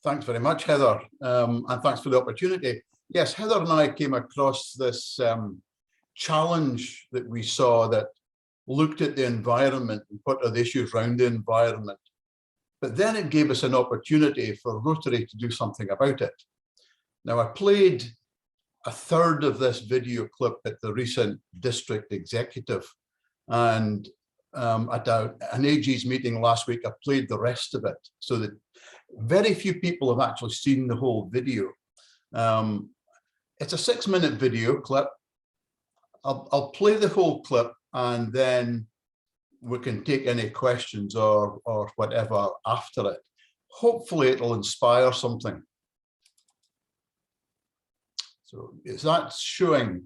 Thanks very much, Heather, and thanks for the opportunity. Yes, Heather and I came across this challenge that we saw that looked at the environment and what are the issues around the environment. But then it gave us an opportunity for Rotary to do something about it. Now, I played a third of this video clip at the recent district executive, and at an AG's meeting last week, I played the rest of it, so that very few people have actually seen the whole video. It's a 6-minute video clip. I'll play the whole clip, and then we can take any questions or whatever after it. Hopefully it'll inspire something. So is that showing?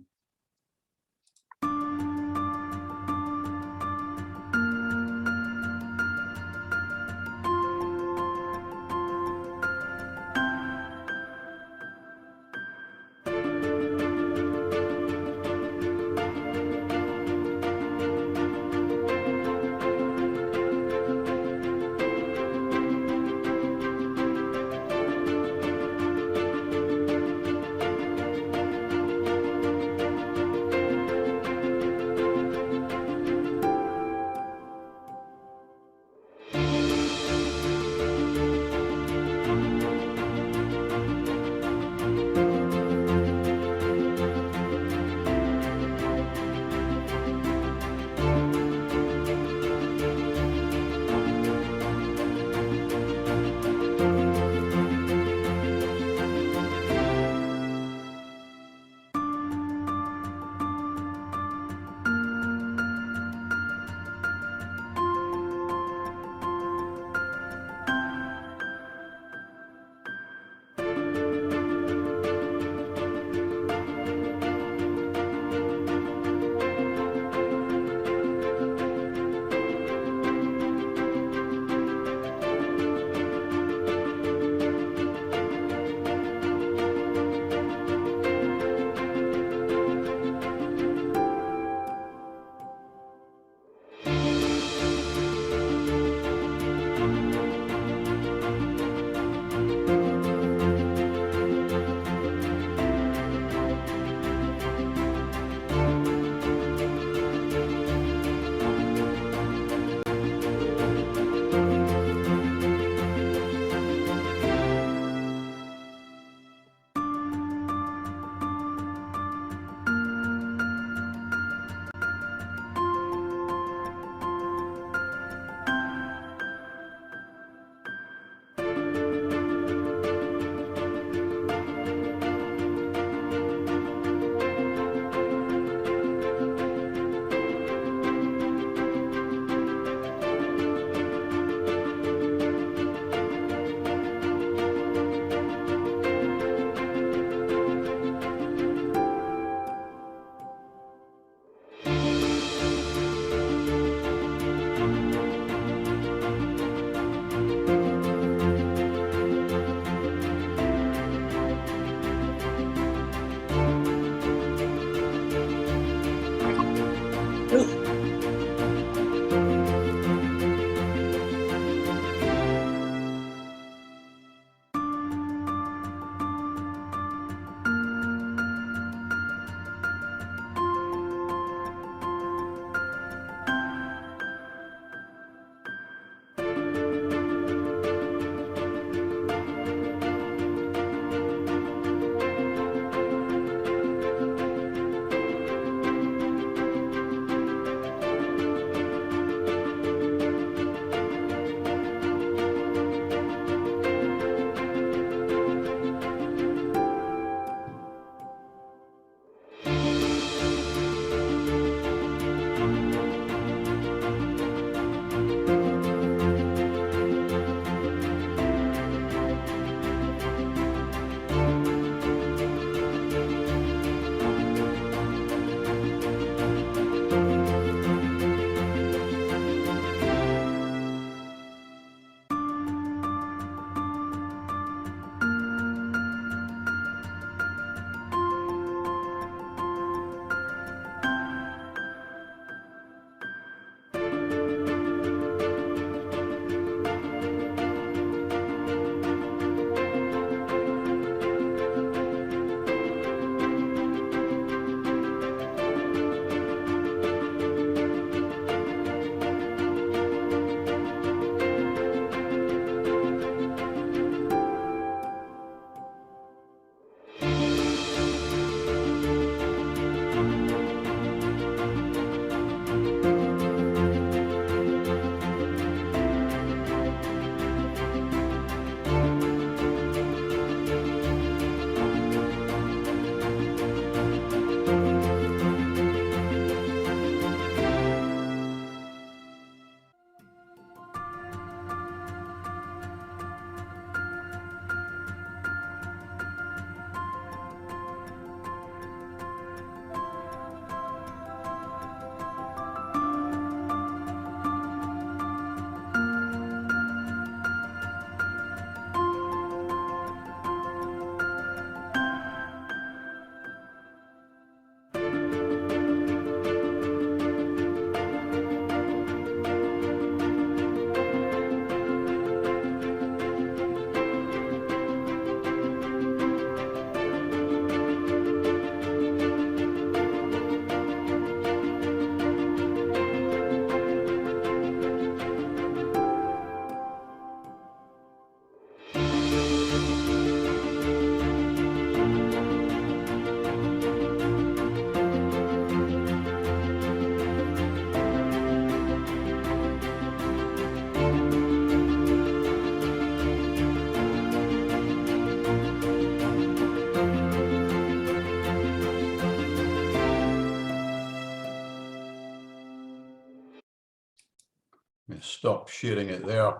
Stop sharing it there.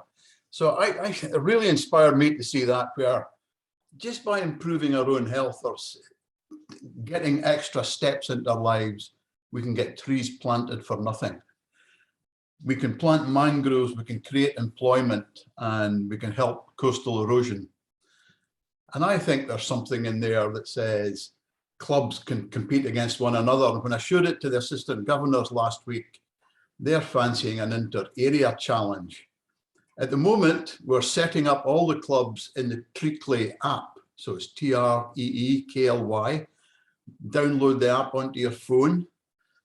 So it really inspired me to see that, where just by improving our own health or getting extra steps into our lives, we can get trees planted for nothing. We can plant mangroves, we can create employment, and we can help coastal erosion. And I think there's something in there that says clubs can compete against one another. And when I showed it to the assistant governors last week, they're fancying an inter-area challenge. At the moment, we're setting up all the clubs in the Treekly app. So it's TREEKLY. Download the app onto your phone,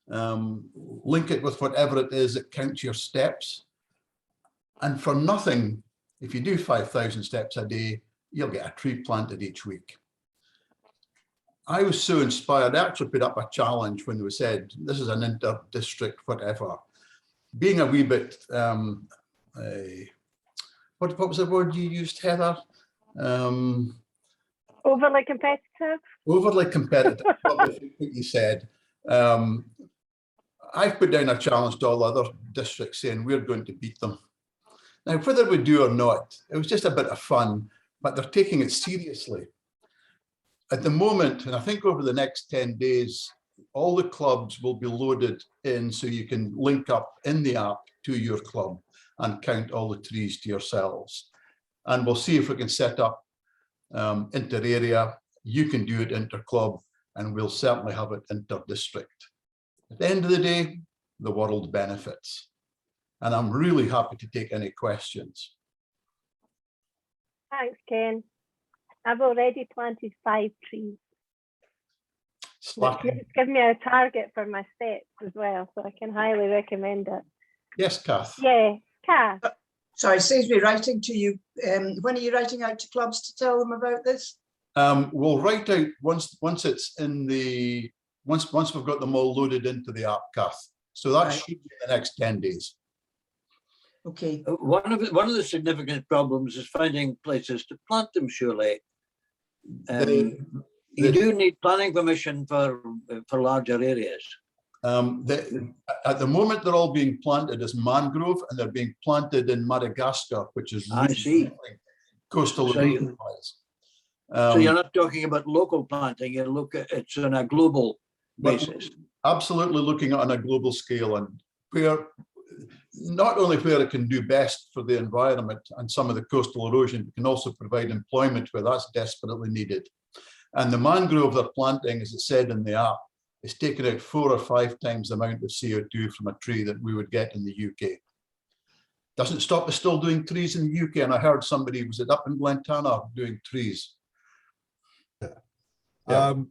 link it with whatever it is that counts your steps. And for nothing, if you do 5,000 steps a day, you'll get a tree planted each week. I was so inspired. I actually put up a challenge when we said, this is an inter-district, whatever. Being a wee bit, what was the word you used, Heather? Overly competitive? Overly competitive, what you said. I've put down a challenge to all other districts saying we're going to beat them. Now, whether we do or not, it was just a bit of fun, but they're taking it seriously. At the moment, and I think over the next 10 days, all the clubs will be loaded in so you can link up in the app to your club and count all the trees to yourselves. And we'll see if we can set up inter-area. You can do it inter-club, and we'll certainly have it inter-district. At the end of the day, the world benefits. And I'm really happy to take any questions. Thanks, Ken. I've already planted 5 trees. It's given me a target for my steps as well, so I can highly recommend it. Yes, Kath. Yeah, Kath. Sorry, saves me writing to you. When are you writing out to clubs to tell them about this? We'll write out once it's in the once we've got them all loaded into the app, Kath. So that should be the next 10 days. Okay. One of the significant problems is finding places to plant them, surely. You do need planning permission for larger areas. At the moment, they're all being planted as mangrove, and they're being planted in Madagascar, which is really coastal. So you're not talking about local planting, it's on a global basis. Absolutely looking at on a global scale, and where not only where it can do best for the environment and some of the coastal erosion, it can also provide employment where that's desperately needed. And the mangrove they're planting, as it said in the app, is taking out 4 or 5 times the amount of CO2 from a tree that we would get in the UK. Doesn't stop us still doing trees in the UK. And I heard somebody, was it up in Glentana, doing trees? Yeah.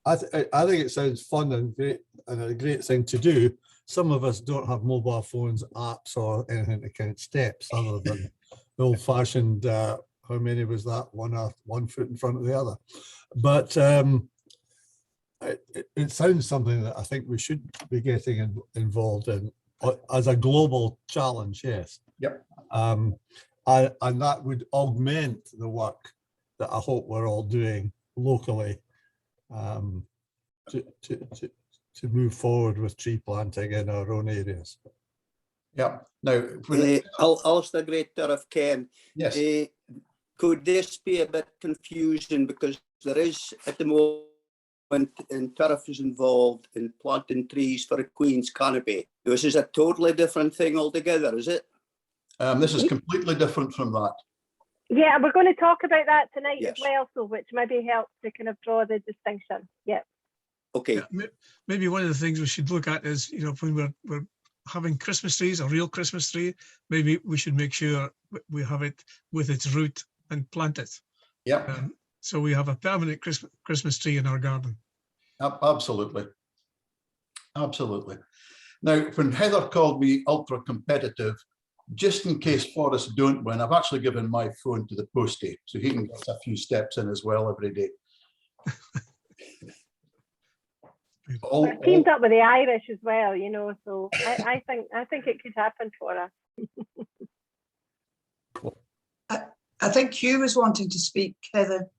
I think it sounds fun and great, and a great thing to do. Some of us don't have mobile phones, apps, or anything to count steps other than the old-fashioned. How many was that? One foot in front of the other. But it sounds something that I think we should be getting involved in as a global challenge. Yes. Yep. And that would augment the work that I hope we're all doing locally to move forward with tree planting in our own areas. Yeah. Now, Alistair Great Turf, Ken. Yes. Could this be a bit confusing, because there is at the moment, and Turf is involved in planting trees for a Queen's canopy. This is a totally different thing altogether, is it? This is completely different from that. Yeah, we're going to talk about that tonight Yes. as well, so which maybe helps to kind of draw the distinction. Yeah. Okay. Yeah, maybe one of the things we should look at is, you know, when we're having Christmas trees, a real Christmas tree, maybe we should make sure we have it with its root and plant it. Yeah. So we have a permanent Christmas tree in our garden. Absolutely. Absolutely. Now, when Heather called me ultra competitive, just in case Forest don't win, I've actually given my phone to the postie, so he can get a few steps in as well every day. We're teamed up with the Irish as well, you know, so I think it could happen for us. I think Hugh was wanting to speak, Heather.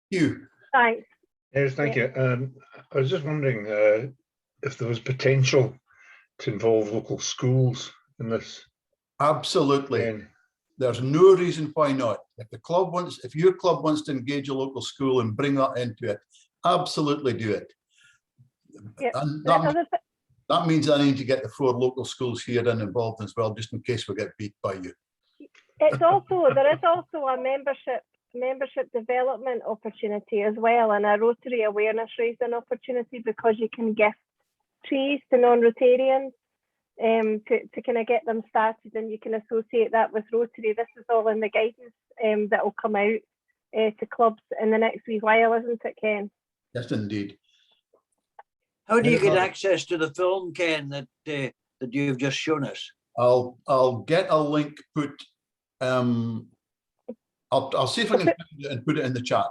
Hugh. Thanks. Yes, thank you. I was just wondering if there was potential to involve local schools in this Absolutely. And There's no reason why not. If your club wants to engage a local school and bring that into it, absolutely do it. Yeah. And The other thi- that means I need to get the 4 local schools here and involved as well, just in case we get beat by you. It's also, there is also a membership development opportunity as well, and a Rotary awareness raising opportunity, because you can gift trees to non-Rotarians to kind of get them started, and you can associate that with Rotary. This is all in the guidance that will come out to clubs in the next wee while, isn't it, Ken? Yes, indeed. How do you get Yeah. access to the film, Ken, that you've just shown us? I'll get a link put. I'll see if I can find it and put it in the chat.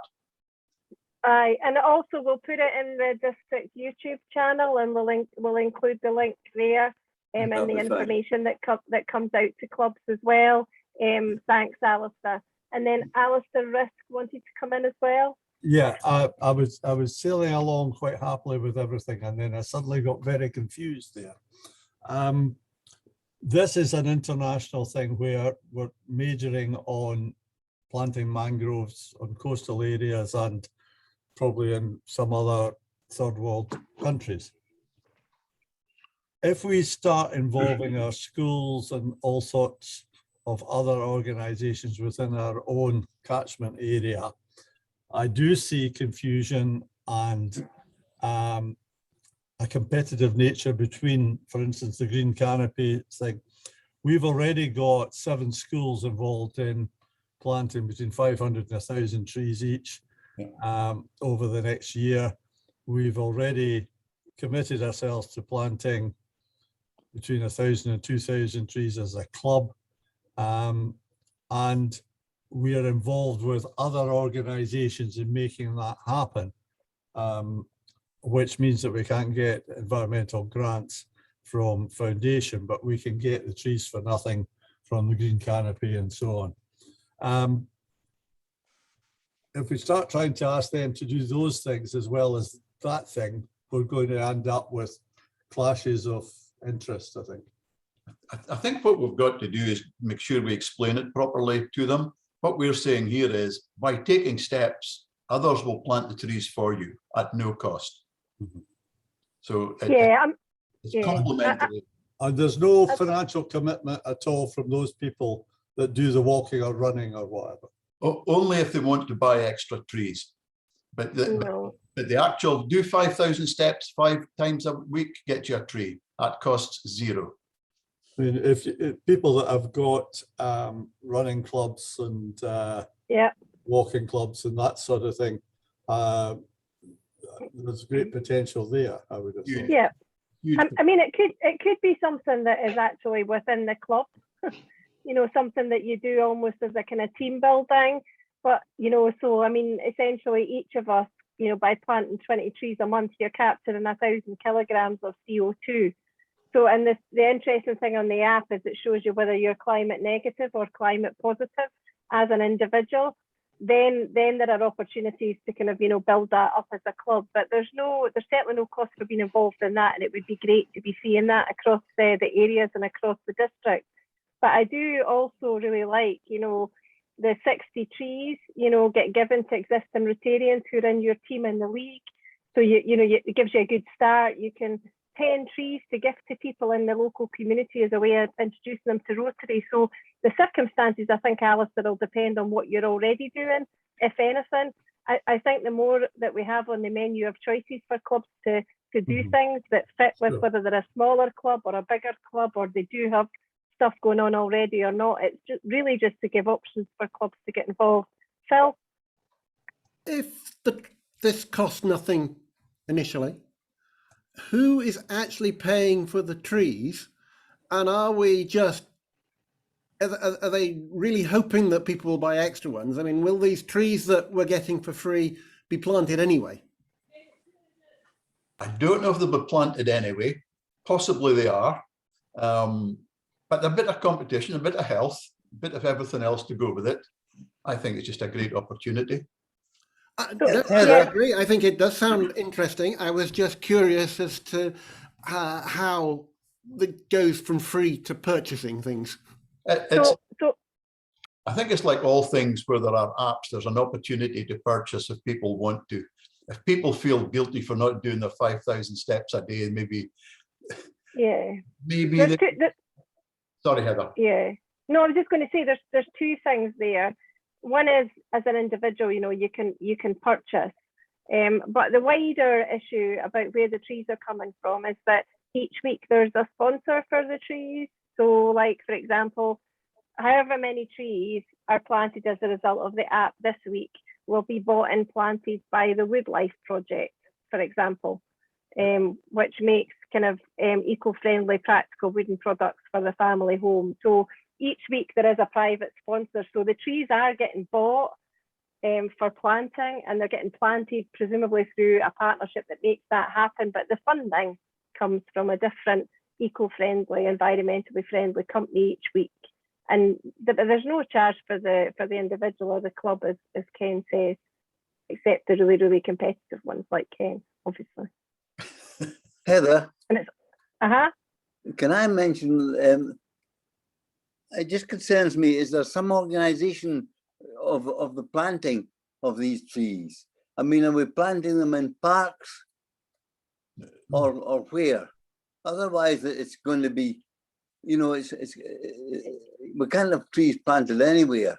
Aye, and also we'll put it in the district YouTube channel, and we'll include the link there, and That'll the be fine. information that comes out to clubs as well. Thanks, Alistair. And then Alistair Risk wanted to come in as well. Yeah, I was sailing along quite happily with everything, and then I suddenly got very confused there. This is an international thing where we're majoring on planting mangroves on coastal areas and probably in some other third world countries. If we start involving our schools and all sorts of other organizations within our own catchment area, I do see confusion and a competitive nature between, for instance, the Green Canopy thing. We've already got 7 schools involved in planting between 500 and 1,000 trees each over the next year. We've already committed ourselves to planting between 1,000 and 2,000 trees as a club. And we are involved with other organizations in making that happen, which means that we can't get environmental grants from foundation, but we can get the trees for nothing from the Green Canopy and so on. If we start trying to ask them to do those things as well as that thing, we're going to end up with clashes of interest, I think. I think what we've got to do is make sure we explain it properly to them. What we're saying here is, by taking steps, others will plant the trees for you at no cost. So it's complementary. And there's no financial commitment at all from those people that do the walking or running or whatever. Only if they want to buy extra trees. But the actual do 5,000 steps 5 times a week, get you a tree. That costs 0. I mean, if people that have got running clubs and walking clubs and that sort of thing, there's great potential there, I would have thought. Yeah. I mean, it could be something that is actually within the club, you know, something that you do almost as a kind of team building. But, you know, so, I mean, essentially each of us, you know, by planting 20 trees a month, you're capturing 1,000 kilograms of CO2. So, and the interesting thing on the app is it shows you whether you're climate negative or climate positive as an individual. Then there are opportunities to kind of, you know, build that up as a club. But there's certainly no cost for being involved in that, and it would be great to be seeing that across the areas and across the district. But I do also really like, you know, the 60 trees, you know, get given to existing Rotarians who are in your team in the league. So it gives you a good start. You can 10 trees to gift to people in the local community as a way of introducing them to Rotary. So the circumstances, I think, Alistair, will depend on what you're already doing, if anything. I think the more that we have on the menu of choices for clubs to do things that fit with whether they're a smaller club or a bigger club, or they do have stuff going on already or not, it's just really just to give options for clubs to get involved. Phil? If this costs nothing initially, who is actually paying for the trees? And are we just, are they really hoping that people will buy extra ones? I mean, will these trees that we're getting for free be planted anyway? I don't know if they'll be planted anyway. Possibly they are. But a bit of competition, a bit of health, a bit of everything else to go with it. I think it's just a great opportunity. I agree. I think it does sound interesting. I was just curious as to how it goes from free to purchasing things. It's, So I think it's like all things where there are apps, there's an opportunity to purchase if people want to. If people feel guilty for not doing their 5,000 steps a day, maybe, yeah, maybe, there's two, sorry, Heather. yeah. No, I was just going to say there's two things there. One is, as an individual, you know, you can purchase. But the wider issue about where the trees are coming from is that each week there's a sponsor for the trees. So, like, for example, however many trees are planted as a result of the app this week will be bought and planted by the Woodlife Project, for example, which makes kind of eco-friendly practical wooden products for the family home. So each week there is a private sponsor. So the trees are getting bought for planting, and they're getting planted presumably through a partnership that makes that happen. But the funding comes from a different eco-friendly, environmentally friendly company each week. And there's no charge for the individual or the club, as Ken says, except the really, really competitive ones like Ken, obviously. Heather, And it's, can I mention, it just concerns me, is there some organization of the planting of these trees? I mean, are we planting them in parks or where? Otherwise, it's going to be, you know, we can't have trees planted anywhere.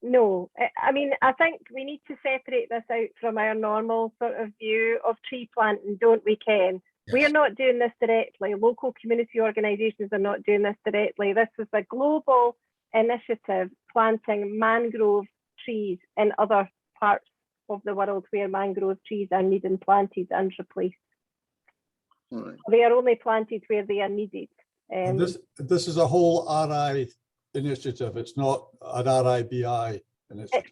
no, I mean, I think we need to separate this out from our normal sort of view of tree planting, don't we, Ken? Yes. We are not doing this directly. Local community organisations are not doing this directly. This is a global initiative planting mangrove trees in other parts of the world where mangrove trees are needed planted and replaced. Right. They are only planted where they are needed. And this is a whole RI initiative. It's not an RIBI initiative.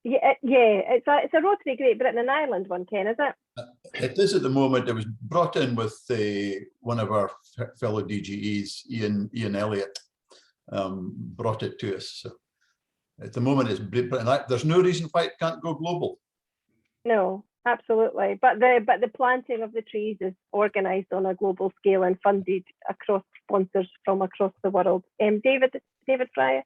Yeah, it's a Rotary Great Britain and Ireland one, Ken, is it? It is at the moment. It was brought in with one of our fellow DGEs, Ian Elliott, brought it to us. So at the moment, it's Britain. There's no reason why it can't go global. No, absolutely. But the planting of the trees is organised on a global scale and funded across sponsors from across the world. David Fryer.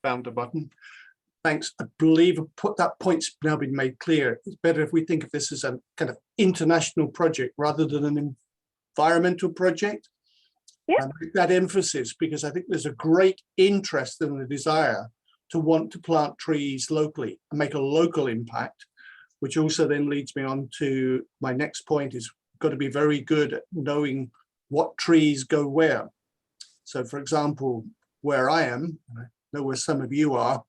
Found a button. Thanks. I believe that point's now been made clear. It's better if we think of this as a kind of international project rather than an environmental project. Yeah. And I make that emphasis because I think there's a great interest and a desire to want to plant trees locally and make a local impact, which also then leads me on to my next point is got to be very good at knowing what trees go where. So for example, where I am, I know where some of you are,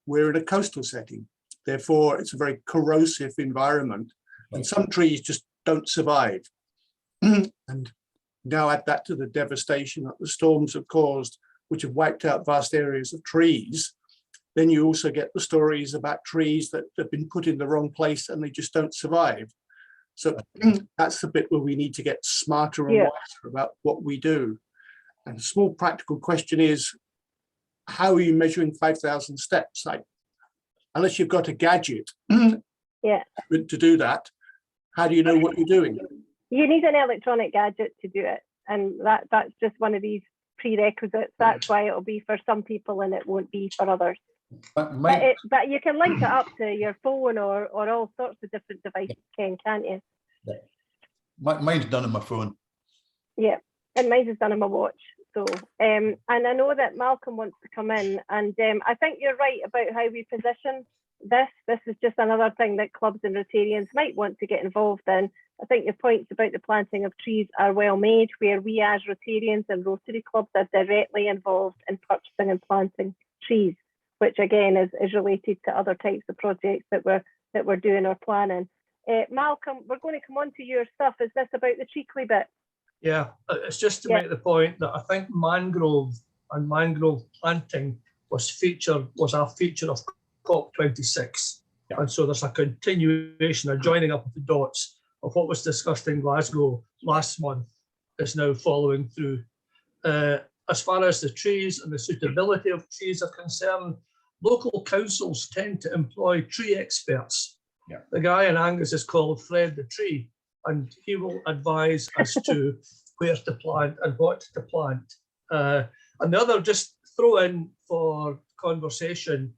we're in a coastal setting. Therefore, it's a very corrosive environment and some trees just don't survive. And now add that to the devastation that the storms have caused, which have wiped out vast areas of trees. Then you also get the stories about trees that have been put in the wrong place and they just don't survive. So that's the bit where we need to get smarter and wiser about what we do. And a small practical question is, how are you measuring 5,000 steps? Like, unless you've got a gadget to do that, how do you know what you're doing? You need an electronic gadget to do it. And that's just one of these prerequisites. That's why it'll be for some people and it won't be for others. But you can link it up to your phone or all sorts of different devices, Ken, can't you? Mine's done on my phone. Yeah, and mine is done on my watch. So, and I know that Malcolm wants to come in, and I think you're right about how we position this. This is just another thing that clubs and Rotarians might want to get involved in. I think your points about the planting of trees are well made, where we as Rotarians and Rotary clubs are directly involved in purchasing and planting trees, which again is related to other types of projects that we're doing or planning. Malcolm, we're going to come on to your stuff. Is this about the treacly bit? Yeah, it's just to make the point that I think mangrove and mangrove planting was our feature of COP26. Yeah. And so there's a continuation, a joining up of the dots of what was discussed in Glasgow last month is now following through. As far as the trees and the suitability of trees are concerned, local councils tend to employ tree experts. Yeah. The guy in Angus is called Fred the Tree, and he will advise as to where to plant and what to plant. And the other, just throw in for conversation,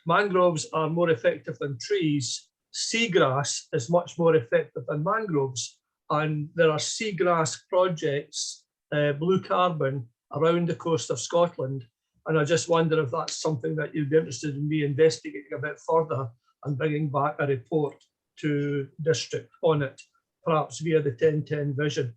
mangroves are more effective than trees. Seagrass is much more effective than mangroves. And there are seagrass projects, blue carbon, around the coast of Scotland. And I just wonder if that's something that you'd be interested in me investigating a bit further and bringing back a report to district on it, perhaps via the 1010 vision.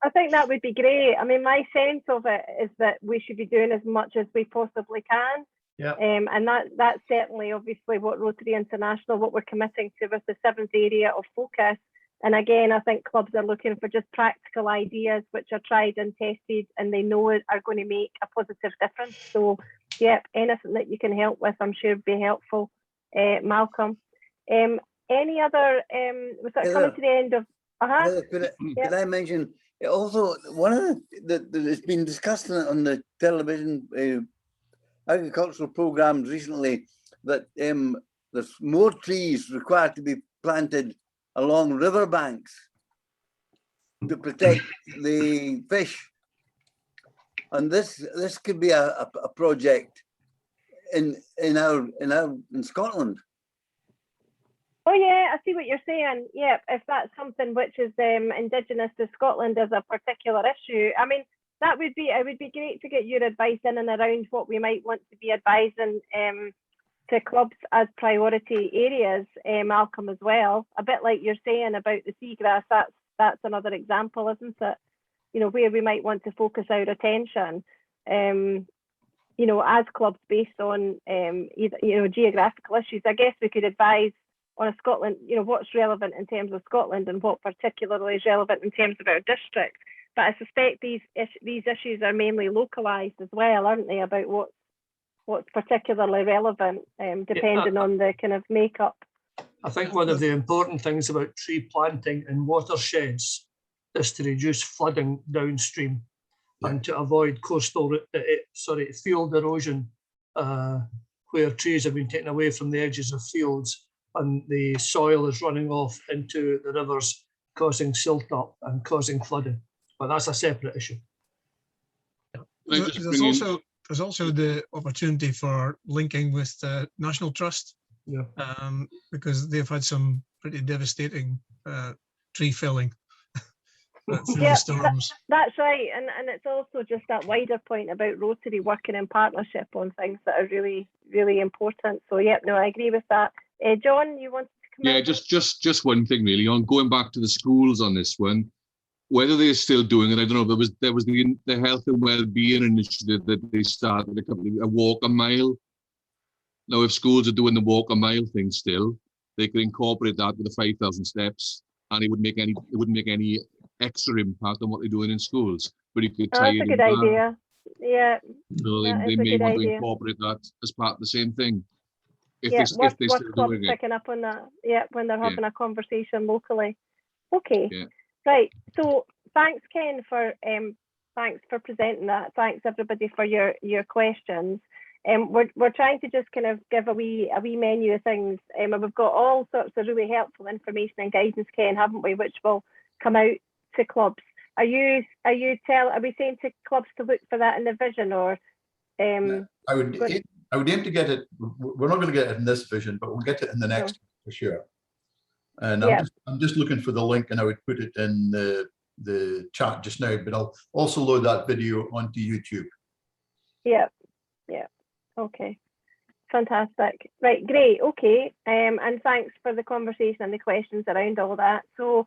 I think that would be great. I mean, my sense of it is that we should be doing as much as we possibly can. Yeah. And that's certainly obviously what Rotary International, what we're committing to with the 7th area of focus. And again, I think clubs are looking for just practical ideas which are tried and tested and they know are going to make a positive difference. So yeah, anything that you can help with, I'm sure would be helpful. Malcolm. Any other, was that coming to the end of, Could I mention, also, one of that has been discussed on the television agricultural programs recently, that there's more trees required to be planted along riverbanks to protect the fish. And this could be a project in Scotland. Oh yeah, I see what you're saying. Yeah, if that's something which is indigenous to Scotland as a particular issue, I mean, it would be great to get your advice in and around what we might want to be advising to clubs as priority areas, Malcolm, as well. A bit like you're saying about the seagrass, that's another example, isn't it? You know, where we might want to focus our attention, you know, as clubs based on either, you know, geographical issues. I guess we could advise on a Scotland, you know, what's relevant in terms of Scotland and what particularly is relevant in terms of our district. But I suspect these issues are mainly localised as well, aren't they, about what's particularly relevant, depending on the kind of makeup. I think one of the important things about tree planting in watersheds is to reduce flooding downstream and to avoid coastal, field erosion, where trees have been taken away from the edges of fields and the soil is running off into the rivers, causing silt up and causing flooding. But that's a separate issue. There's also the opportunity for linking with the National Trust, because they've had some pretty devastating tree felling through the storms. That's right, and it's also just that wider point about Rotary working in partnership on things that are really, really important. So yeah, no, I agree with that. John, you wanted to come in? Just one thing really, on going back to the schools on this one, whether they're still doing it, I don't know. There was the health and well-being initiative that they started a walk a mile. Now, if schools are doing the walk a mile thing still, they could incorporate that with the 5,000 steps, and it wouldn't make any extra impact on what they're doing in schools. But you could tie it in. That's a good idea. Yeah. So they may want to incorporate that as part of the same thing. If they still doing it. Picking up on that, when they're having a conversation locally. Okay, right. So thanks, Ken, for presenting that. Thanks everybody for your questions. We're trying to just kind of give a wee menu of things, and we've got all sorts of really helpful information and guidance, Ken, haven't we? Which will come out to clubs. Are we saying to clubs to look for that in the vision, or? I would aim to get it. We're not going to get it in this vision, but we'll get it in the next for sure. And I'm just looking for the link, and I would put it in the chat just now. But I'll also load that video onto YouTube. Yeah. Okay. Fantastic. Right. Great. Okay. And thanks for the conversation and the questions around all that. So,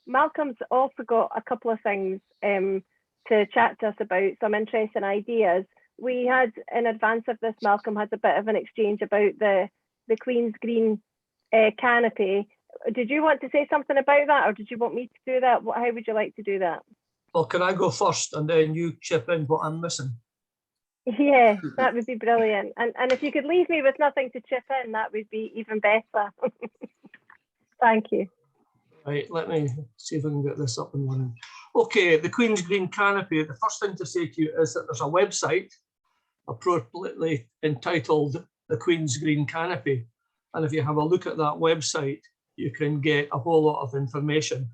Malcolm's also got a couple of things to chat to us about, some interesting ideas. We had, in advance of this, Malcolm had a bit of an exchange about the Queen's Green canopy. Did you want to say something about that, or did you want me to do that? How would you like to do that? Well, can I go first and then you chip in what I'm missing? Yeah, that would be brilliant. And if you could leave me with nothing to chip in, that would be even better. Thank you. Right, let me see if I can get this up and running. Okay, the Queen's Green Canopy. The first thing to say to you is that there's a website appropriately entitled the Queen's Green Canopy. And if you have a look at that website, you can get a whole lot of information.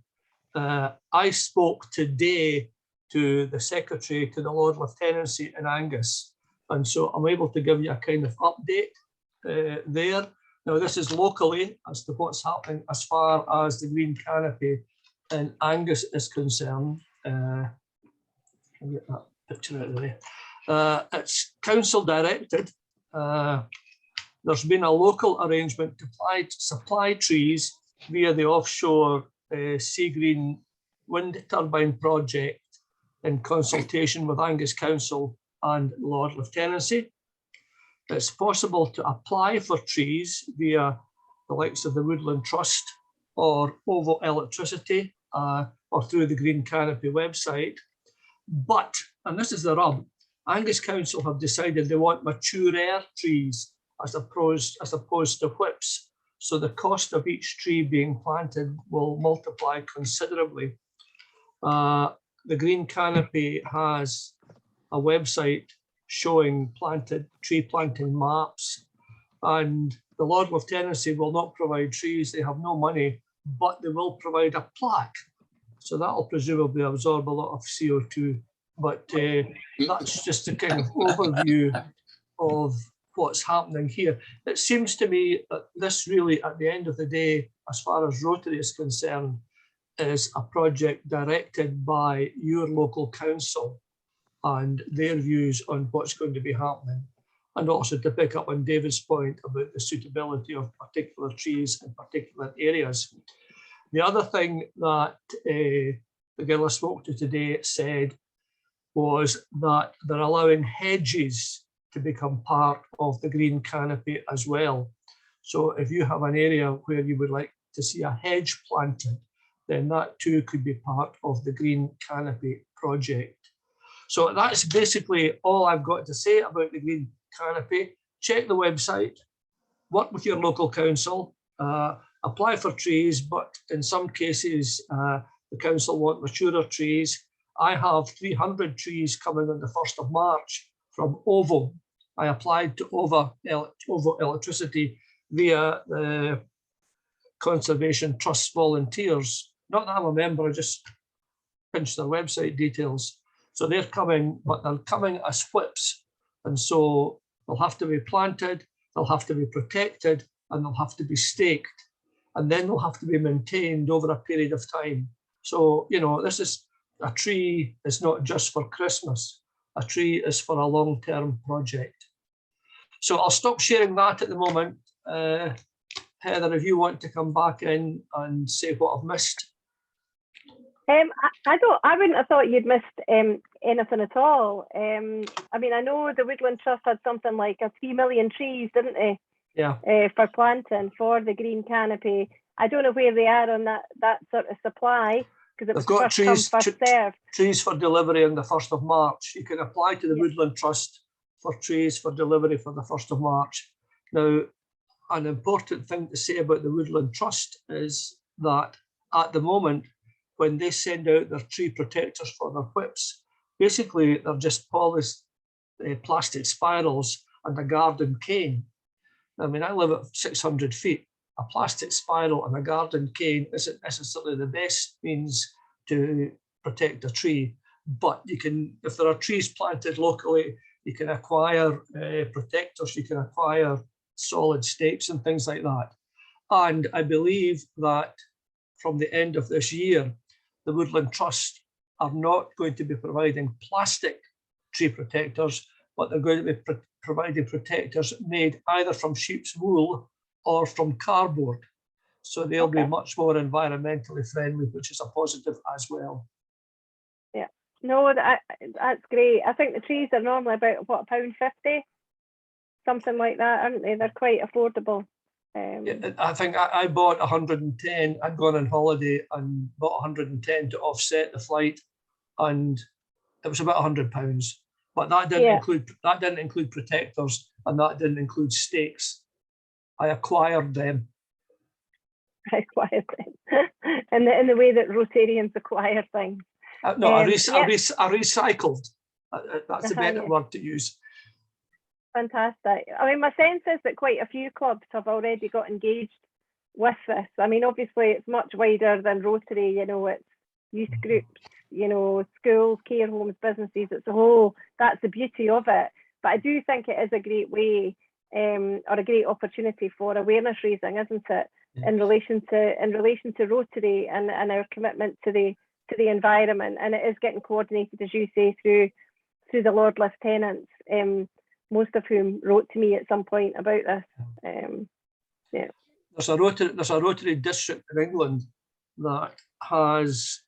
I spoke today to the secretary to the Lord Lieutenancy in Angus, and so I'm able to give you a kind of update there. Now, this is locally as to what's happening as far as the green canopy in Angus is concerned. I'll get that picture out of the way. It's council directed. There's been a local arrangement to supply trees via the offshore Seagreen wind turbine project in consultation with Angus Council and Lord Lieutenancy. It's possible to apply for trees via the likes of the Woodland Trust or OVO Electricity or through the Green Canopy website. But, and this is the rub, Angus Council have decided they want mature air trees as opposed to whips. So the cost of each tree being planted will multiply considerably. The Green Canopy has a website showing tree planting maps, and the Lord Lieutenancy will not provide trees. They have no money, but they will provide a plaque. So that'll presumably absorb a lot of CO2. But that's just a kind of overview of what's happening here. It seems to me that this really, at the end of the day, as far as Rotary is concerned, is a project directed by your local council and their views on what's going to be happening. And also to pick up on David's point about the suitability of particular trees in particular areas. The other thing that the girl I spoke to today said was that they're allowing hedges to become part of the Green Canopy as well. So if you have an area where you would like to see a hedge planted, then that too could be part of the Green Canopy project. So that's basically all I've got to say about the Green Canopy. Check the website, work with your local council, apply for trees, but in some cases, the council want maturer trees. I have 300 trees coming on the 1st of March from OVO. I applied to OVO Electricity via the Conservation Trust volunteers. Not that I'm a member, I just pinched their website details. So they're coming, but they're coming as whips. And so they'll have to be planted, they'll have to be protected, and they'll have to be staked. And then they'll have to be maintained over a period of time. So, you know, this is a tree is not just for Christmas. A tree is for a long-term project. So I'll stop sharing that at the moment. Heather, if you want to come back in and say what I've missed. I wouldn't have thought you'd missed anything at all. I mean, I know the Woodland Trust had something like 3 million trees, didn't they? Yeah. For planting for the Green Canopy. I don't know where they are on that sort of supply, because it was They've got first come, first served. Trees for delivery on the 1st of March. You can apply to the Woodland Trust for trees for delivery for the 1st of March. Now, an important thing to say about the Woodland Trust is that at the moment, when they send out their tree protectors for their whips, basically they're just polished plastic spirals and a garden cane. I mean, I live at 600 feet. A plastic spiral and a garden cane isn't necessarily the best means to protect a tree, but you can, if there are trees planted locally, you can acquire protectors, you can acquire solid stakes and things like that. And I believe that from the end of this year, the Woodland Trust are not going to be providing plastic tree protectors, but they're going to be providing protectors made either from sheep's wool or from cardboard. So they'll be much more environmentally friendly, which is a positive as well. Yeah, no, that's great. I think the trees are normally about, what, £1.50? Something like that, aren't they? They're quite affordable. Yeah, I think I bought 110. I'd gone on holiday and bought 110 to offset the flight, and it was about £100. But that didn't include protectors, and that didn't include stakes. I acquired them. I acquired them in the way that Rotarians acquire things. No, I recycled. That's a better word to use. Fantastic. I mean, my sense is that quite a few clubs have already got engaged with this. I mean, obviously, it's much wider than Rotary. You know, it's youth groups, you know, schools, care homes, businesses. It's a whole, that's the beauty of it. But I do think it is a great way or a great opportunity for awareness raising, isn't it? In relation to Rotary and our commitment to the environment, and it is getting coordinated, as you say, through the Lord Lieutenants, most of whom wrote to me at some point about this. Yeah. There's a Rotary district in England that has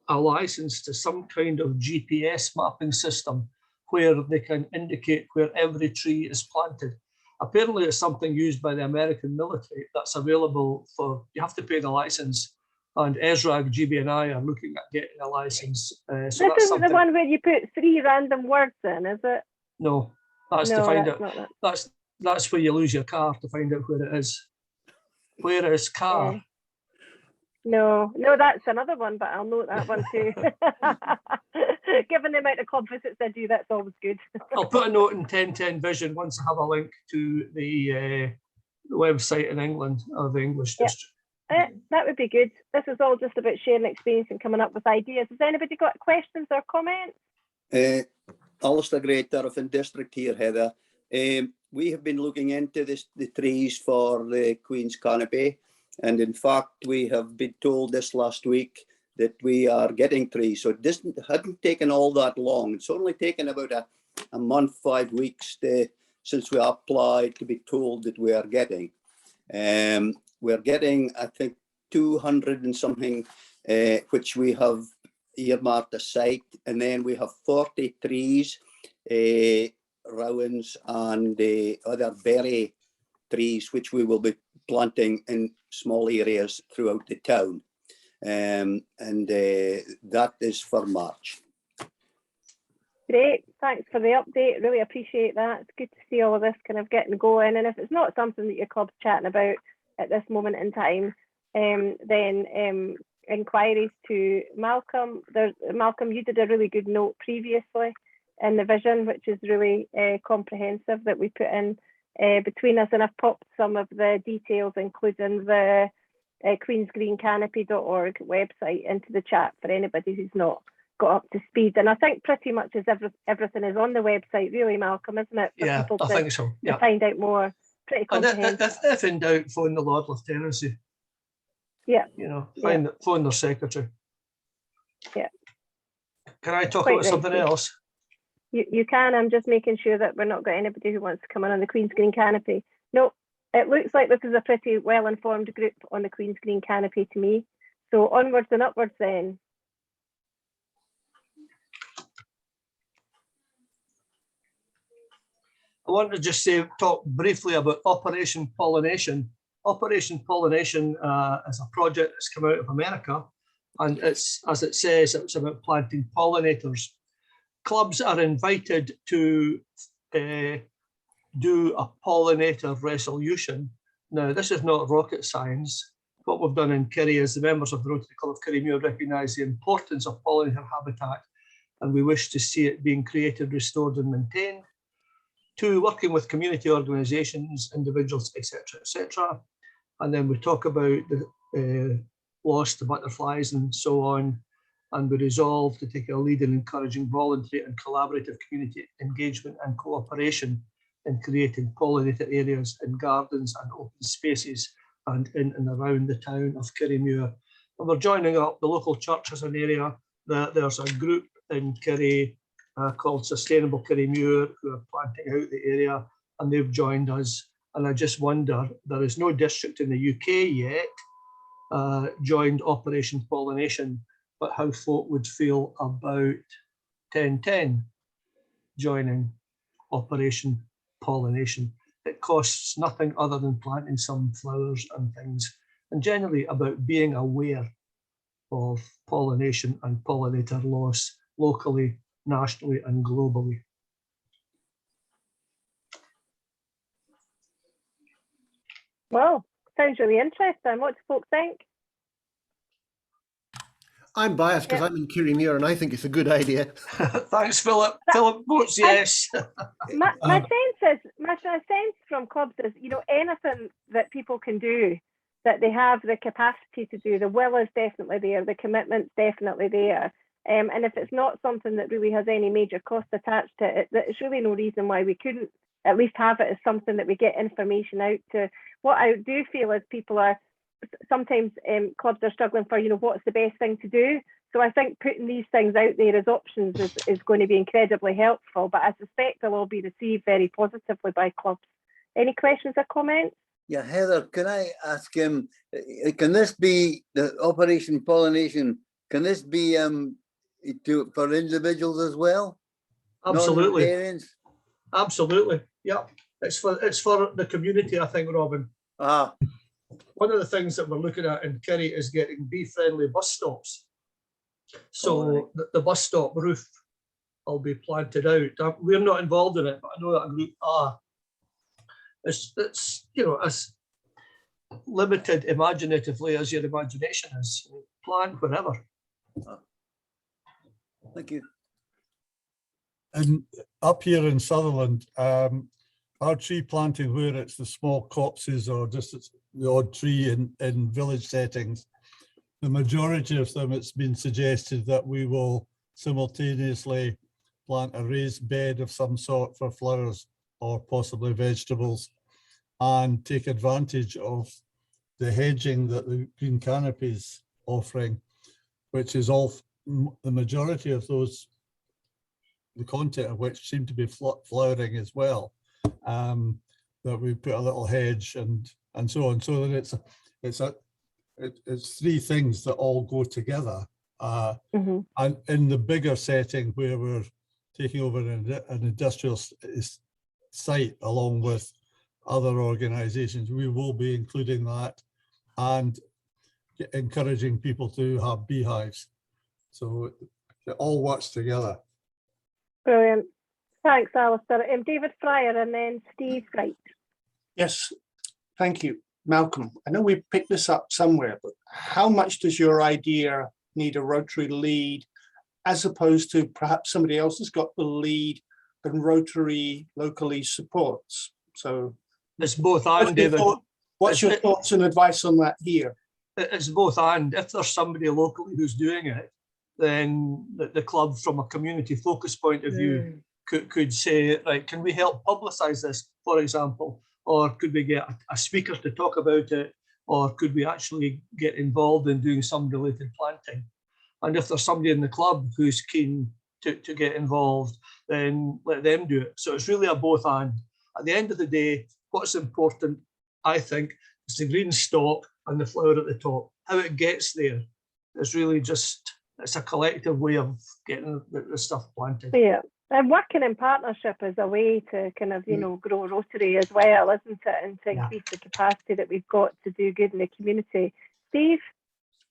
a license to some kind of GPS mapping system where they can indicate where every tree is planted. Apparently it's something used by the American military that's available for, you have to pay the license, and ESRAG, GB and I are looking at getting a license. So this that's isn't the one where you put 3 random words in, is it? No, that's No, to find that's out. not that. That's where you lose your car, to find out where it is. Where is car? Yeah. No, that's another one, but I'll note that one too. Given the amount of club visits I do, that's always good. I'll put a note in 1010 Vision once I have a link to the website in England of the English district. That would be good. This is all just about sharing experience and coming up with ideas. Has anybody got questions or comments? Alistair Gray, Turriffin District here, Heather. We have been looking into the trees for the Queen's Canopy, and in fact we have been told this last week that we are getting trees. So it hadn't taken all that long. It's only taken about a month, 5 weeks since we applied to be told that we are getting. We're getting, I think, 200 and something, which we have earmarked a site, and then we have 40 trees, rowans and other berry trees, which we will be planting in small areas throughout the town. And that is for March. Great, thanks for the update. Really appreciate that. It's good to see all of this kind of getting going. And if it's not something that your club's chatting about at this moment in time, then inquiries to Malcolm. Malcolm, you did a really good note previously in the vision, which is really comprehensive, that we put in between us, and I've popped some of the details, including the queensgreencanopy.org website, into the chat for anybody who's not got up to speed. And I think pretty much everything is on the website, really, Malcolm, isn't it? Yeah, I think so. Yeah. To find out more. Pretty comprehensive. If in doubt, phone the Lord Lieutenancy. Yeah. You know, phone their secretary. Yeah. Can I talk Quite about something right. else? You can. I'm just making sure that we're not got anybody who wants to come in on the Queen's Green Canopy. No, it looks like this is a pretty well-informed group on the Queen's Green Canopy to me. So onwards and upwards then. I want to just talk briefly about Operation Pollination. Operation Pollination is a project that's come out of America, and it's, as it says, it's about planting pollinators. Clubs are invited to do a pollinator resolution. Now, this is not rocket science. What we've done in Kerry is the members of the Rotary Club of Kirriemuir recognise the importance of pollinator habitat, and we wish to see it being created, restored and maintained. 2, working with community organisations, individuals, etc. And then we talk about the loss to butterflies and so on. And we resolve to take a lead in encouraging voluntary and collaborative community engagement and cooperation in creating pollinator areas in gardens and open spaces and in and around the town of Kirriemuir. And we're joining up the local church as an area. There's a group in Kerry called Sustainable Kirriemuir who are planting out the area, and they've joined us. And I just wonder, there is no district in the UK yet joined Operation Pollination, but how folk would feel about 1010 joining Operation Pollination. It costs nothing other than planting some flowers and things, and generally about being aware of pollination and pollinator loss locally, nationally and globally. Well, sounds really interesting. What do folks think? I'm biased because I'm in Kirriemuir and I think it's a good idea. Thanks, Philip. Philip votes yes. My sense from clubs is, you know, anything that people can do that they have the capacity to do. The will is definitely there, the commitment's definitely there. And if it's not something that really has any major cost attached to it, there's really no reason why we couldn't at least have it as something that we get information out to. What I do feel is people are, sometimes clubs are struggling for, you know, what's the best thing to do. So I think putting these things out there as options is going to be incredibly helpful, but I suspect they'll all be received very positively by clubs. Any questions or comments? Yeah, Heather, can I ask him, can this be the Operation Pollination? Can this be for individuals as well? Absolutely. Non-riparians? Absolutely. Yeah. It's for the community, I think, Robin. One of the things that we're looking at in Kerry is getting bee-friendly bus stops. So the bus stop roof will be planted out. We're not involved in it, but I know that a group are. It's you know, as limited imaginatively as your imagination is. Plant wherever. Thank you. And up here in Sutherland, our tree planting, where it's the small copses or just the odd tree in village settings, the majority of them, it's been suggested that we will simultaneously plant a raised bed of some sort for flowers or possibly vegetables, and take advantage of the hedging that the Green Canopy is offering, which is all the majority of those, the content of which seem to be flowering as well. That we put a little hedge and so on, so that it's three things that all go together. And in the bigger setting where we're taking over an industrial site along with other organizations, we will be including that and encouraging people to have beehives. So it all works together. Brilliant. Thanks, Alistair. David Fryer and then Steve Wright. Yes, thank you. Malcolm, I know we picked this up somewhere, but how much does your idea need a Rotary lead as opposed to perhaps somebody else has got the lead and Rotary locally supports? So it's both and, David. What's your thoughts and advice on that here? It's both and. If there's somebody locally who's doing it, then the club, from a community focus point of view, could say, right, can we help publicise this, for example? Or could we get a speaker to talk about it? Or could we actually get involved in doing some related planting? And if there's somebody in the club who's keen to get involved, then let them do it. So it's really a both and. At the end of the day, what's important, I think, is the green stalk and the flower at the top. How it gets there is really just, it's a collective way of getting the stuff planted. Yeah, and working in partnership is a way to kind of, you know, grow Rotary as well, isn't it? And to increase the capacity that we've got to do good in the community. Steve?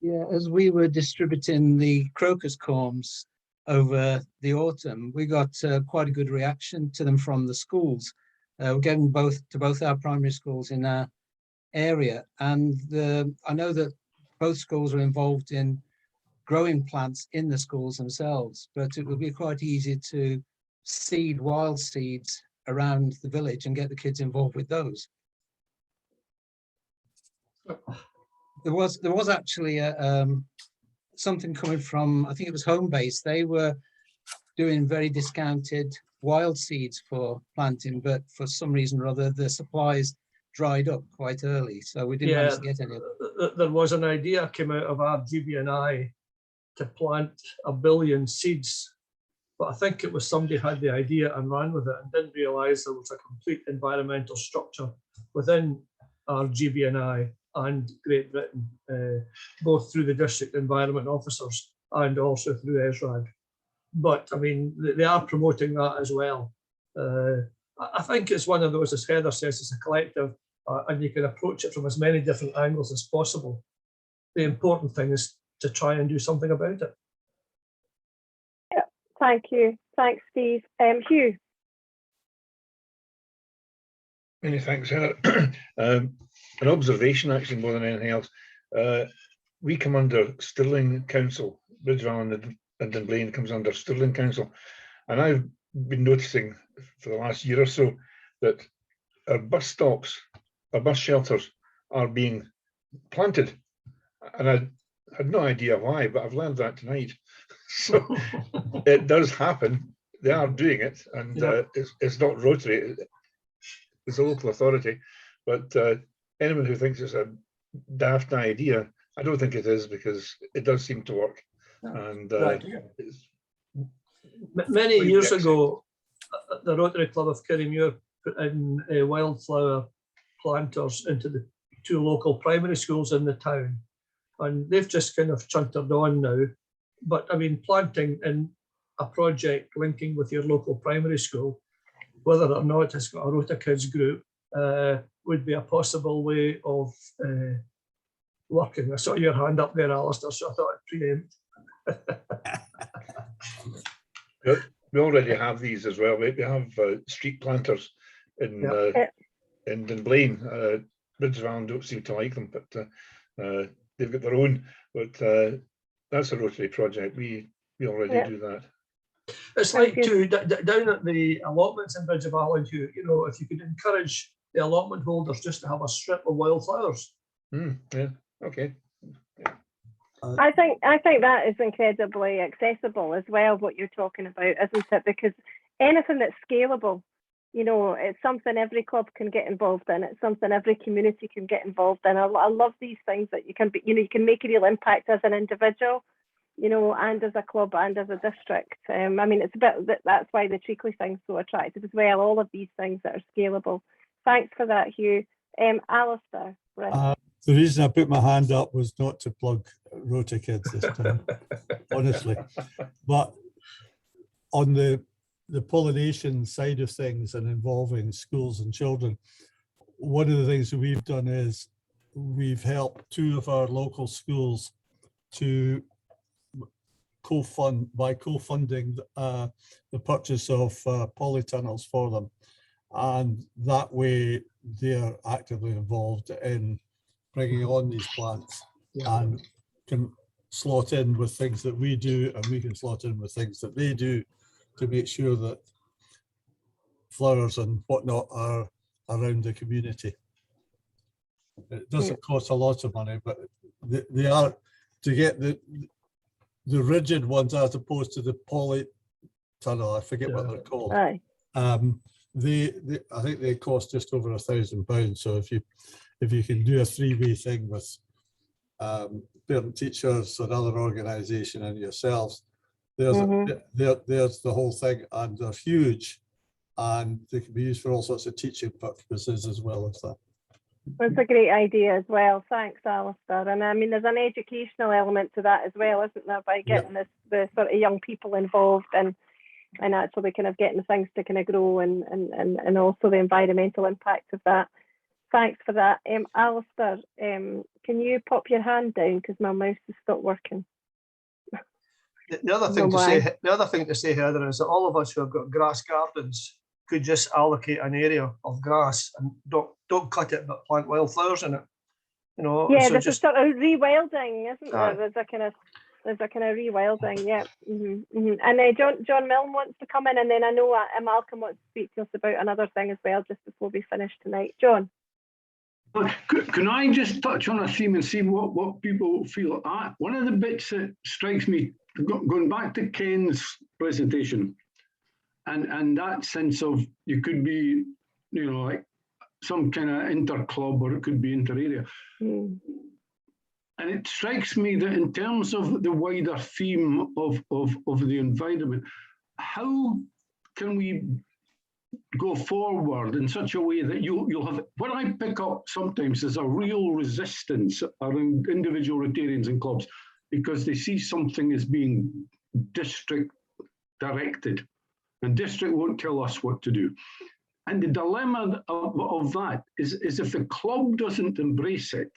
Yeah, as we were distributing the crocus corms over the autumn, we got quite a good reaction to them from the schools. We're getting to both our primary schools in our area, and I know that both schools are involved in growing plants in the schools themselves, but it would be quite easy to seed wild seeds around the village and get the kids involved with those. There was actually something coming from, I think it was Homebase. They were doing very discounted wild seeds for planting, but for some reason or other, the supplies dried up quite early, so we didn't manage to get any of them. There was an idea came out of our GB&I to plant 1 billion seeds, but I think it was somebody had the idea and ran with it and didn't realise there was a complete environmental structure within our GB&I and Great Britain, both through the district environment officers and also through ESRAD. But I mean, they are promoting that as well. I think it's one of those, as Heather says, it's a collective, and you can approach it from as many different angles as possible. The important thing is to try and do something about it. Yeah, thank you. Thanks, Steve. Hugh. Many thanks, Heather. An observation, actually, more than anything else. We come under Stirling Council. Bridgeville and Dunblane comes under Stirling Council. And I've been noticing for the last year or so that our bus stops, our bus shelters are being planted. And I had no idea why, but I've learned that tonight. So it does happen. They are doing it, and it's not Rotary, it's a local authority. But anyone who thinks it's a daft idea, I don't think it is, because it does seem to work. And it's many years ago, the Rotary Club of Kirriemuir put in wildflower planters into the 2 local primary schools in the town, and they've just kind of chuntered on now. But I mean, planting in a project linking with your local primary school, whether or not it's got a Rota Kids group, would be a possible way of working. I saw your hand up there, Alistair, so I thought I'd preempt. We already have these as well. We have street planters in Dunblane. Bridgevalley don't seem to like them, but they've got their own. But that's a Rotary project. We already do that. It's like too down at the allotments in Bridgevalley, you know, if you could encourage the allotment holders just to have a strip of wildflowers. Yeah. Okay. I think that is incredibly accessible as well, what you're talking about, isn't it? Because anything that's scalable, you know, it's something every club can get involved in. It's something every community can get involved in. I love these things that you can be, you know, you can make a real impact as an individual, you know, and as a club and as a district. I mean, it's a bit, that's why the Treacly thing's so attractive as well. All of these things that are scalable. Thanks for that, Hugh. Alistair. Right. The reason I put my hand up was not to plug Rota Kids this time, honestly. But on the pollination side of things and involving schools and children, one of the things that we've done is we've helped 2 of our local schools to co-funding the purchase of polytunnels for them. And that way they're actively involved in bringing on these plants and can slot in with things that we do, and we can slot in with things that they do to make sure that flowers and whatnot are around the community. It doesn't cost a lot of money, but they are, to get the rigid ones as opposed to the polytunnel, I forget what they're called. Aye. I think they cost just over £1,000. So if you can do a 3-way thing with parent teachers, another organisation, and yourselves, there's the whole thing, and they're huge, and they can be used for all sorts of teaching purposes as well as that. That's a great idea as well. Thanks, Alistair. And I mean, there's an educational element to that as well, isn't there? By getting the sort of young people involved and actually kind of getting things to kind of grow and also the environmental impact of that. Thanks for that. Alistair, can you pop your hand down because my mouse has stopped working? The other thing to say, Heather, is that all of us who have got grass gardens could just allocate an area of grass and don't cut it, but plant wildflowers in it. You know. Yeah, so there's just a sort of rewilding, isn't there? There's a kind of rewilding, yeah. And John Milne wants to come in, and then I know Malcolm wants to speak to us about another thing as well, just before we finish tonight. John. Can I just touch on a theme and see what people feel? One of the bits that strikes me, going back to Ken's presentation, and that sense of you could be, you know, like some kind of inter-club, or it could be inter-area. And it strikes me that in terms of the wider theme of the environment, how can we go forward in such a way that you'll have, what I pick up sometimes is a real resistance around individual Rotarians and clubs because they see something as being district directed, and district won't tell us what to do. And the dilemma of that is if the club doesn't embrace it,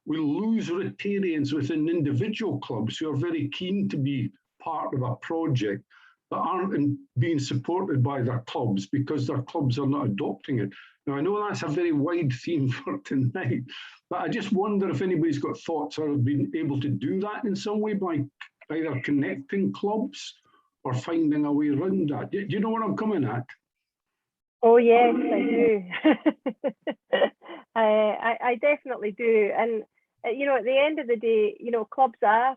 we'll lose Rotarians within individual clubs who are very keen to be part of a project but aren't being supported by their clubs because their clubs are not adopting it. Now, I know that's a very wide theme for tonight, but I just wonder if anybody's got thoughts or have been able to do that in some way by either connecting clubs or finding a way around that. Do you know what I'm coming at? Oh, yes, I do. I definitely do. And you know, at the end of the day, you know, clubs are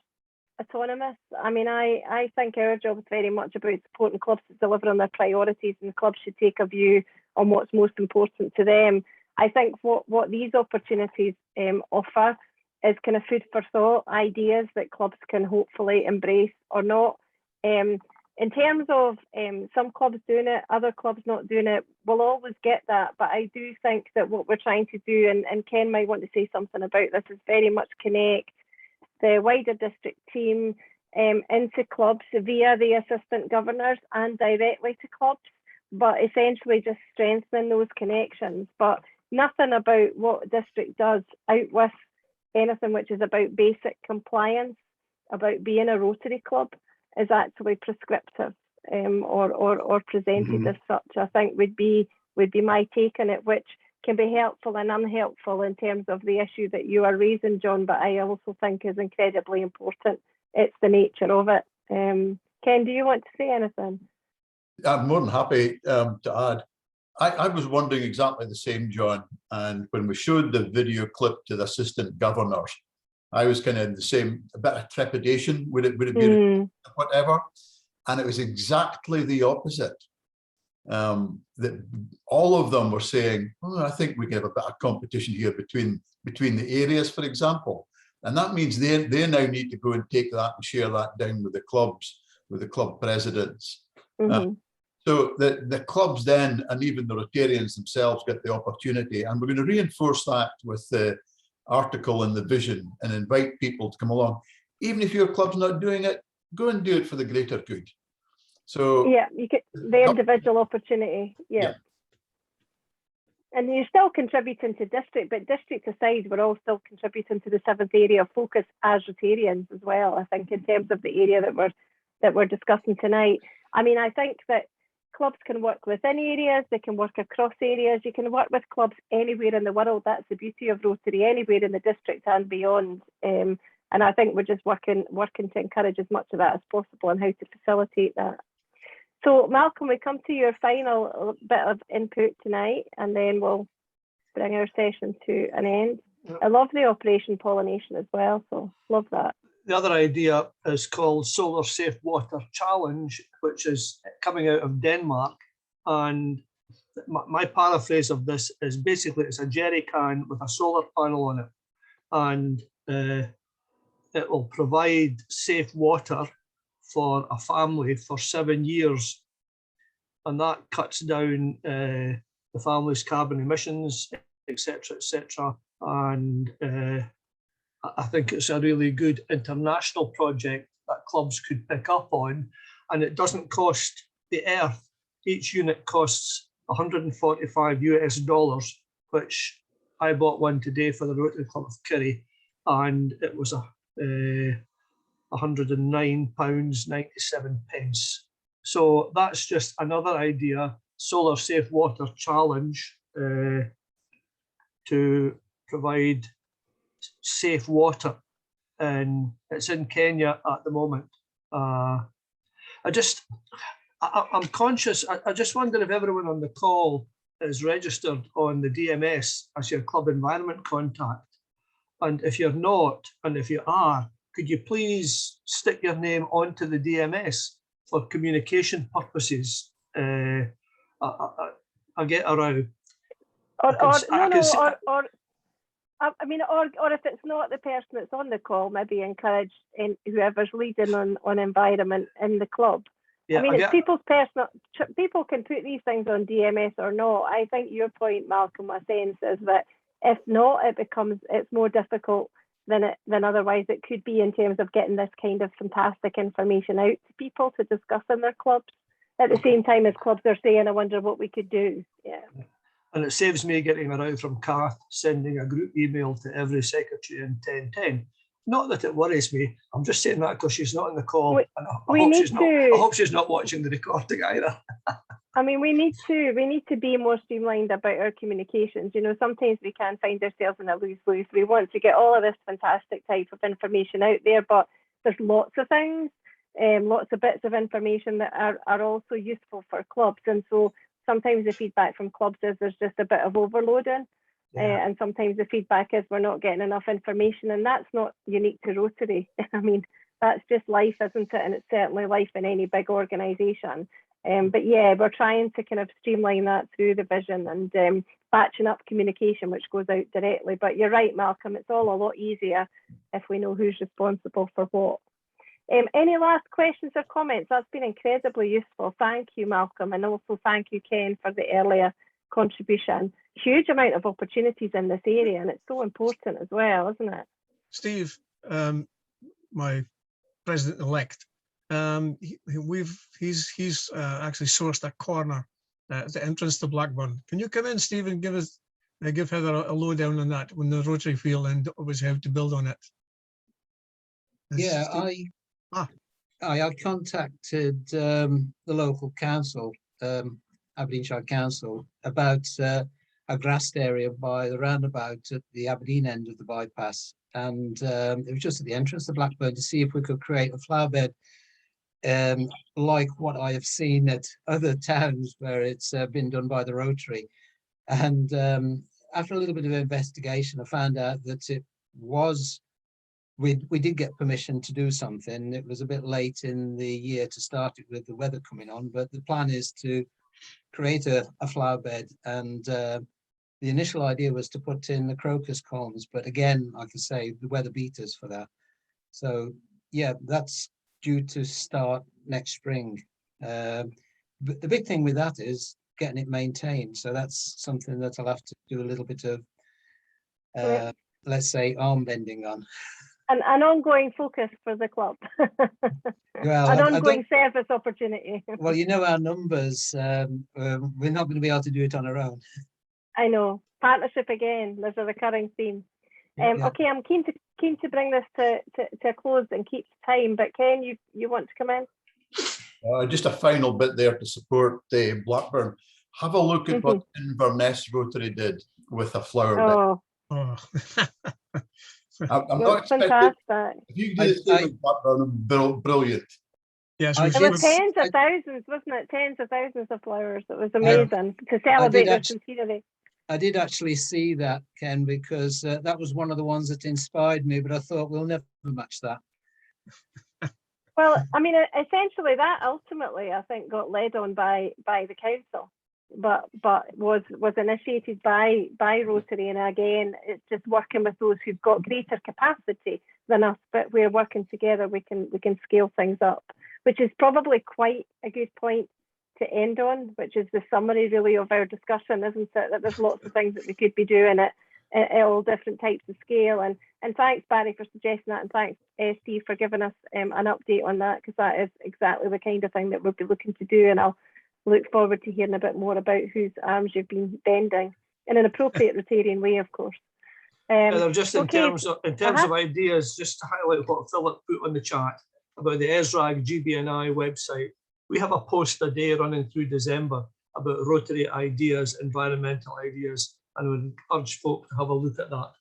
autonomous. I mean, I think our job is very much about supporting clubs to deliver on their priorities, and clubs should take a view on what's most important to them. I think what these opportunities offer is kind of food for thought, ideas that clubs can hopefully embrace or not. In terms of some clubs doing it, other clubs not doing it, we'll always get that. But I do think that what we're trying to do, and Ken might want to say something about this, is very much connect the wider district team into clubs via the assistant governors and directly to clubs, but essentially just strengthening those connections. But nothing about what district does out with anything which is about basic compliance, about being a Rotary club, is actually prescriptive or presented as such. I think would be my take on it, which can be helpful and unhelpful in terms of the issue that you are raising, John, but I also think is incredibly important. It's the nature of it. Ken, do you want to say anything? I'm more than happy to add. I was wondering exactly the same, John, and when we showed the video clip to the assistant governors, I was kind of in the same, a bit of trepidation, would it be whatever? And it was exactly the opposite. That all of them were saying, oh, I think we can have a bit of competition here between the areas, for example. And that means they now need to go and take that and share that down with the clubs, with the club presidents. So the clubs then, and even the Rotarians themselves, get the opportunity, and we're going to reinforce that with the article and the vision and invite people to come along. Even if your club's not doing it, go and do it for the greater good. So yeah, you get the individual opportunity. Yeah. And you're still contributing to district, but district aside, we're all still contributing to the 7th area of focus as Rotarians as well. I think in terms of the area that we're discussing tonight. I mean, I think that clubs can work within areas, they can work across areas, you can work with clubs anywhere in the world. That's the beauty of Rotary, anywhere in the district and beyond. And I think we're just working to encourage as much of that as possible and how to facilitate that. So Malcolm, we come to your final bit of input tonight, and then we'll bring our session to an end. I love the Operation Pollination as well, so love that. The other idea is called Solar Safe Water Challenge, which is coming out of Denmark. And my paraphrase of this is basically it's a jerry can with a solar panel on it. And it will provide safe water for a family for 7 years. And that cuts down the family's carbon emissions, etc., etc. And I think it's a really good international project that clubs could pick up on, and it doesn't cost the earth. Each unit costs $145 US, which I bought one today for the Rotary Club of Kerry, and it was £109.97. So that's just another idea, Solar Safe Water Challenge, to provide safe water, and it's in Kenya at the moment. I'm conscious, I just wonder if everyone on the call is registered on the DMS as your club environment contact, and if you're not, and if you are, could you please stick your name onto the DMS for communication purposes? I get around. I mean, or if it's not the person that's on the call, maybe encourage whoever's leading on environment in the club. Yeah, I mean, it's people's personal. People can put these things on DMS or not. I think your point, Malcolm, my sense is that if not, it's more difficult than otherwise it could be in terms of getting this kind of fantastic information out to people to discuss in their clubs. At the same time as clubs are saying, I wonder what we could do. Yeah. And it saves me getting around from Kath sending a group email to every secretary in 1010. Not that it worries me. I'm just saying that because she's not in the call. I hope she's not watching the recording either. I mean, we need to be more streamlined about our communications. You know, sometimes we can find ourselves in a lose-lose. We want to get all of this fantastic type of information out there, but there's lots of things, lots of bits of information that are also useful for clubs. And so sometimes the feedback from clubs is there's just a bit of overloading. and sometimes the feedback is we're not getting enough information, and that's not unique to Rotary. I mean, that's just life, isn't it? And it's certainly life in any big organisation. But yeah, we're trying to kind of streamline that through the vision and batching up communication, which goes out directly. But you're right, Malcolm, it's all a lot easier if we know who's responsible for what. Any last questions or comments? That's been incredibly useful. Thank you, Malcolm, and also thank you, Ken, for the earlier contribution. Huge amount of opportunities in this area, and it's so important as well, isn't it? Steve, my president-elect, he's actually sourced a corner at the entrance to Blackburn. Can you come in, Steve, and give Heather a lowdown on that when the Rotary Field and obviously how to build on it? Yeah, I contacted the local council, Aberdeenshire Council, about a grassed area by the roundabout at the Aberdeen end of the bypass, and it was just at the entrance to Blackburn to see if we could create a flower bed like what I have seen at other towns where it's been done by the Rotary. And after a little bit of investigation, I found out that it was, we did get permission to do something. It was a bit late in the year to start it with the weather coming on, but the plan is to create a flower bed. And the initial idea was to put in the crocus columns, but again, like I say, the weather beat us for that. So yeah, that's due to start next spring. But the big thing with that is getting it maintained. So that's something that I'll have to do a little bit of, let's say, arm bending on. An ongoing focus for the club. Well, an ongoing service opportunity. Well, you know our numbers. We're not going to be able to do it on our own. I know. Partnership again. There's a recurring theme. Yeah. Okay, I'm keen to bring this to a close and keep time. But Ken, you want to come in? Just a final bit there to support Blackburn. Have a look at what Inverness Rotary did with a flower bed. Oh. I'm not expecting. Fantastic. If you do the same with Blackburn, brilliant. Yes, there were tens of thousands, wasn't it? Tens of thousands of flowers. It was amazing to celebrate their centenary. I did actually see that, Ken, because that was one of the ones that inspired me, but I thought we'll never match that. Well, I mean, essentially that ultimately, I think, got led on by the council, but was initiated by Rotary. And again, it's just working with those who've got greater capacity than us, but we're working together. We can scale things up, which is probably quite a good point to end on, which is the summary really of our discussion, isn't it? That there's lots of things that we could be doing at all different types of scale. And thanks, Barry, for suggesting that, and thanks, Steve, for giving us an update on that, because that is exactly the kind of thing that we'll be looking to do. And I'll look forward to hearing a bit more about whose arms you've been bending in an appropriate Rotarian way, of course. Just in terms of ideas, just to highlight what Philip put on the chat about the ESRAG GBNI website. We have a post a day running through December about Rotary ideas, environmental ideas, and I would urge folk to have a look at that.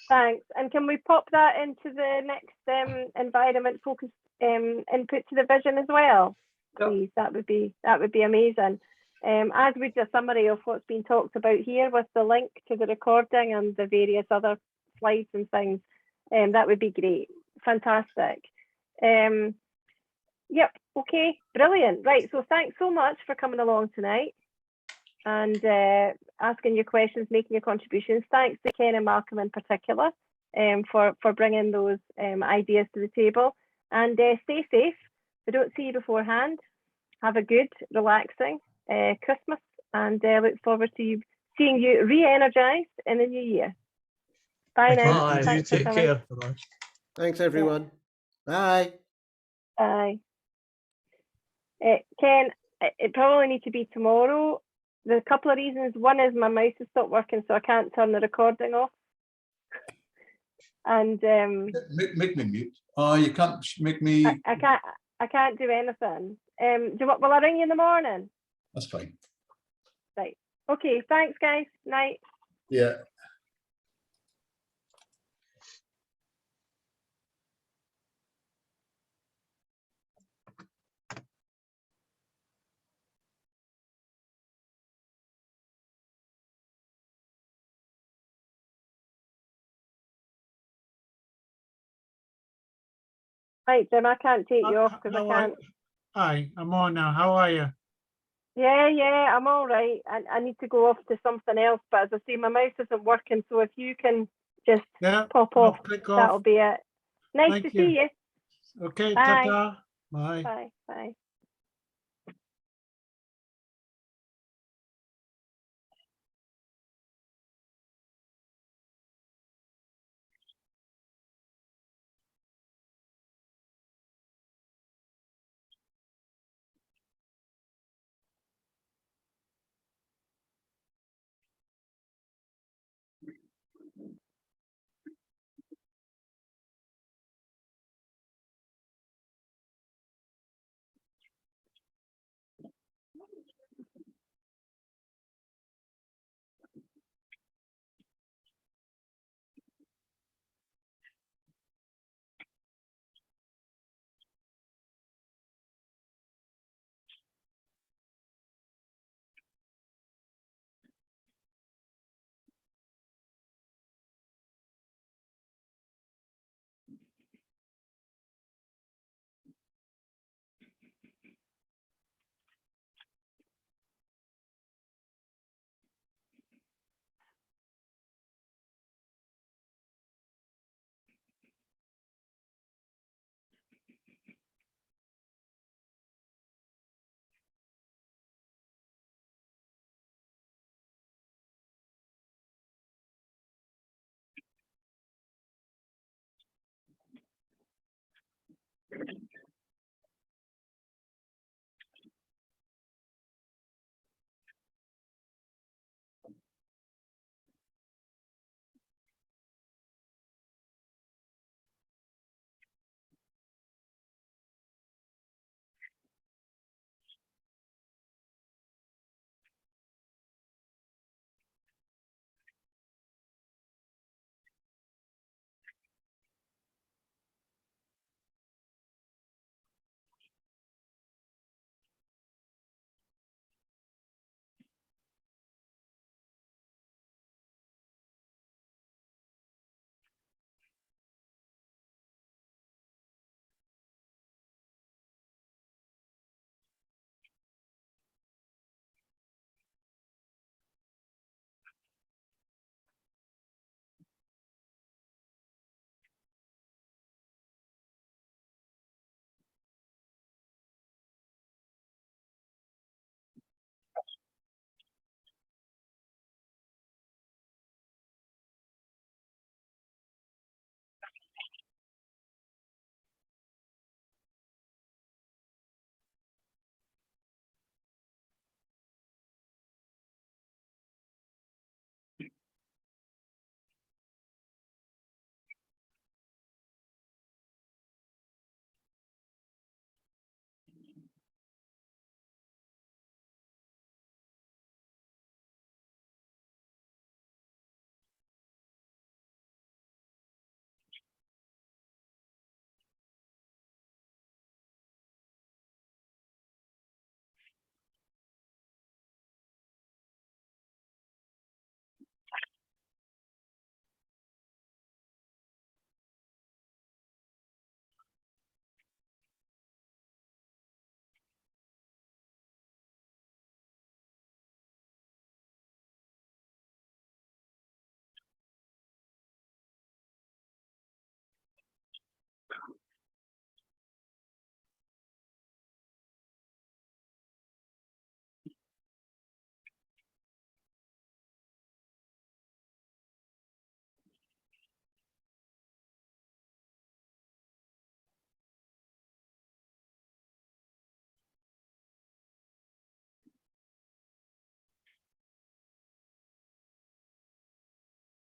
Thanks. And can we pop that into the next environment focused input to the vision as well, please? That would be amazing. As with a summary of what's been talked about here with the link to the recording and the various other slides and things, that would be great. Fantastic. Yep, okay, brilliant. Right, so thanks so much for coming along tonight and asking your questions, making your contributions. Thanks to Ken and Malcolm in particular for bringing those ideas to the table. And stay safe. If I don't see you beforehand, have a good, relaxing Christmas, and look forward to seeing you re-energized in the new year. Bye now. Bye. Thanks, Take care. Thanks, everyone. Bye. Bye. Ken, it probably needs to be tomorrow. There's a couple of reasons. One is my mouse has stopped working, so I can't turn the recording off. And make me mute. Oh, you can't make me. I can't do anything. Will I ring you in the morning? That's fine. Right. Okay. Thanks, guys. Night. Yeah. Right, Jim, I can't take you off because I How are- can't. Hi, I'm on now. How are you? Yeah, I'm all right. I need to go off to something else, but as I say, my mouse isn't working. So if you can just Yeah, pop I'll off, click that'll off. be it. Nice Thank to you. see you. Okay, Bye. ta-ta. Bye. Bye. Bye.